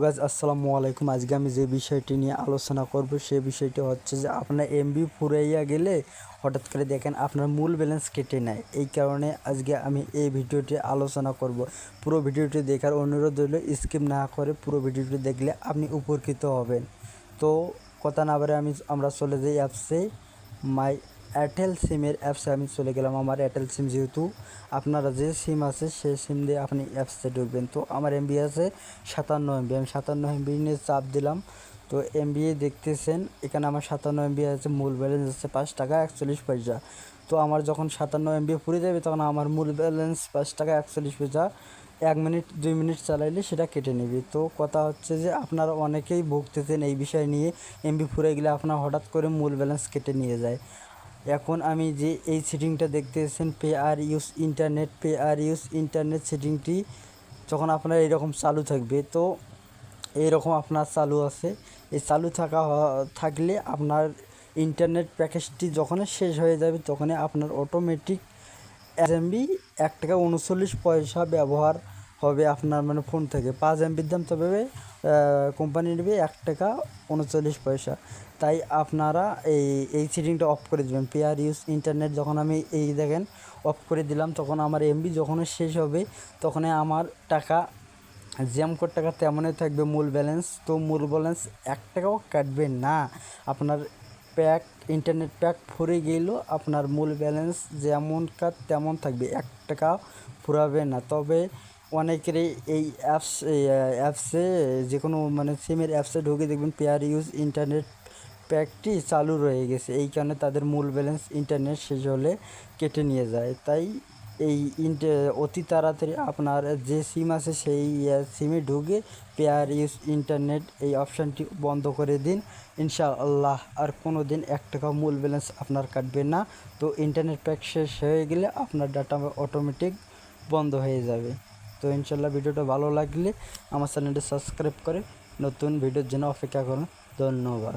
Guys, আসসালামু আলাইকুম। আজকে আমি যে বিষয়টি নিয়ে আলোচনা করব সেই বিষয়টি হচ্ছে যে আপনার এমবি ফুরাইয়া গেলে হঠাৎ করে দেখেন আপনার মূল ব্যালেন্স কেটে নেয়। এই কারণে আজকে আমি এই ভিডিওটি আলোচনা করব। পুরো ভিডিওটি দেখার অনুরোধ রইল, স্কিপ না করে পুরো ভিডিওটি দেখলে আপনি উপকৃত হবেন। তো কথা না বলে আমরা চলে যাই অ্যাপসে। মাই এয়ারটেল সিমের অ্যাপসে আমি চলে গেলাম। আমার এয়ারটেল সিম, যেহেতু আপনারা যে সিম আছে সেই সিম দিয়ে আপনি অ্যাপসে ঢুকবেন। তো আমার এমবি আছে 57 MB, আমি 57 MB নিয়ে চাপ দিলাম। তো এমবি দেখতেছেন এখানে আমার 57 MB আছে, মূল ব্যালেন্স আছে 5 টাকা 41 পয়সা। তো আমার যখন 57 MB ফুরে যাবে তখন আমার মূল ব্যালেন্স 5 টাকা 41 পয়সা 1 মিনিট 2 মিনিট চালাইলে সেটা কেটে নেবে। তো কথা হচ্ছে যে আপনারা অনেকেই ভুগতেছেন এই বিষয় নিয়ে, এমবি ফুরে গেলে আপনার হঠাৎ করে মূল ব্যালেন্স কেটে নিয়ে যায়। এখন আমি যে এই সেটিংটা দেখতেছেন, পে আর ইউজ ইন্টারনেট সেটিংটি যখন আপনার এরকম চালু থাকবে, তো এইরকম আপনার চালু আছে, এই চালু থাকলে আপনার ইন্টারনেট প্যাকেজটি যখন শেষ হয়ে যাবে তখনই আপনার অটোমেটিক এমবি 1 টাকা 39 পয়সা ব্যবহার হবে আপনার ফোন থেকে। 5 MBর দাম তবে কোম্পানি নেবে 1 টাকা 39 পয়সা। তাই আপনারা এই সেটিংটা অফ করে দেবেন। পে আর ইউজ ইন্টারনেট যখন আমি দেখেন অফ করে দিলাম, তখন আমার এমবি যখন শেষ হবে তখনই আমার টাকা যেমন টাকা তেমনই থাকবে মূল ব্যালেন্স। তো মূল ব্যালেন্স 1 টাকাও কাটবে না। আপনার ইন্টারনেট প্যাক ফুরে গেলেও আপনার মূল ব্যালেন্স যেমন তেমন থাকবে, 1 টাকা ফুরাবে না। তবে অনেকেরই এই অ্যাপসে যে কোনো সিমের অ্যাপসে ঢুকে দেখবেন পে আর ইউজ ইন্টারনেট প্যাকটি চালু রয়ে গেছে, এই কারণে তাদের মূল ব্যালেন্স ইন্টারনেট শেষ হলে কেটে নিয়ে যায়। তাই অতি তাড়াতাড়ি আপনার যে সিম আছে সেই সিমে ঢুকে পে আর ইউজ ইন্টারনেট এই অপশানটি বন্ধ করে দিন। ইনশাআল্লাহ আর কোনো দিন 1 টাকা মূল ব্যালেন্স আপনার কাটবে না। তো ইন্টারনেট প্যাক শেষ হয়ে গেলে আপনার ডাটা অটোমেটিক বন্ধ হয়ে যাবে। তো ইনশাআল্লাহ ভিডিওটা ভালো লাগলে আমার চ্যানেলটি সাবস্ক্রাইব করে নতুন ভিডিওর জন্য অপেক্ষা করুন। ধন্যবাদ।